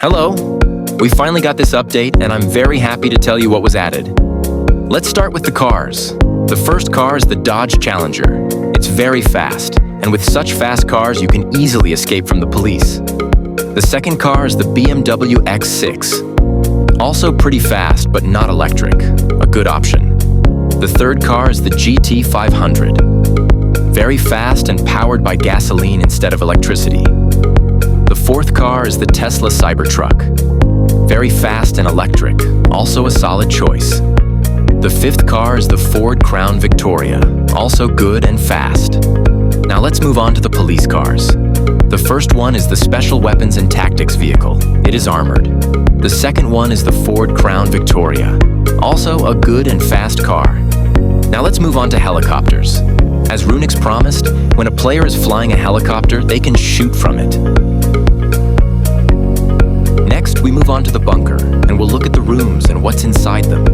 Hello! We finally got this update, and I'm very happy to tell you what was added. Let's start with the cars. The first car is the Dodge Challenger. It's very fast, and with such fast cars, you can easily escape from the police. The second car is the BMW X6. Also pretty fast, but not electric. A good option. The third car is the GT500. Very fast and powered by gasoline instead of electricity. The fourth car is the Tesla Cybertruck. Very fast and electric, also a solid choice. The fifth car is the Ford Crown Victoria, also good and fast. Now let's move on to the police cars. The first one is the Special Weapons and Tactics vehicle. It is armored. The second one is the Ford Crown Victoria, also a good and fast car. Now let's move on to helicopters. As Runix promised, when a player is flying a helicopter, they can shoot from it. Next, we move on to the bunker, and we'll look at the rooms and what's inside them.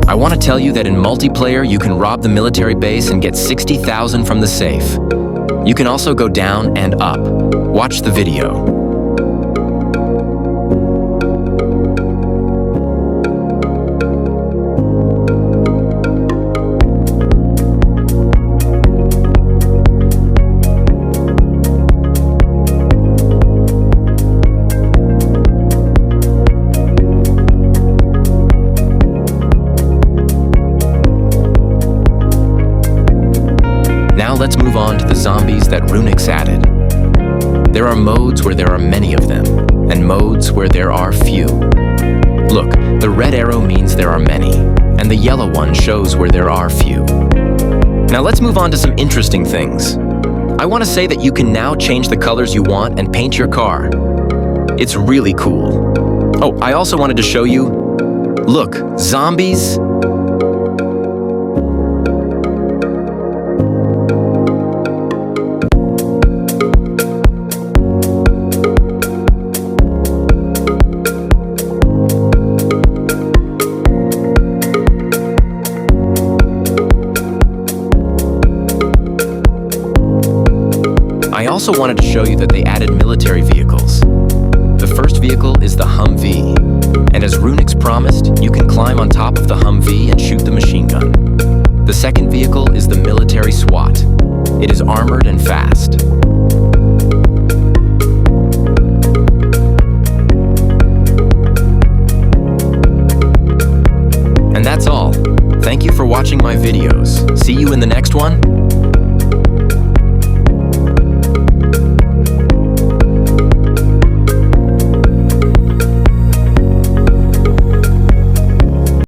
I want to tell you that in multiplayer, you can rob the military base and get 60,000 from the safe. You can also go down and up. Watch the video. Now let's move on to the zombies that Runix added. There are modes where there are many of them, and modes where there are few. Look, the red arrow means there are many, and the yellow one shows where there are few. Now let's move on to some interesting things. I want to say that you can now change the colors you want and paint your car. It's really cool. Oh, I also wanted to show you, look, zombies. also wanted to show you that they added military vehicles. The first vehicle is the Humvee, and as Runix promised, you can climb on top of the Humvee and shoot the machine gun. The second vehicle is the military SWAT. It is armored and fast. And that's all. Thank you for watching my videos. See you in the next one.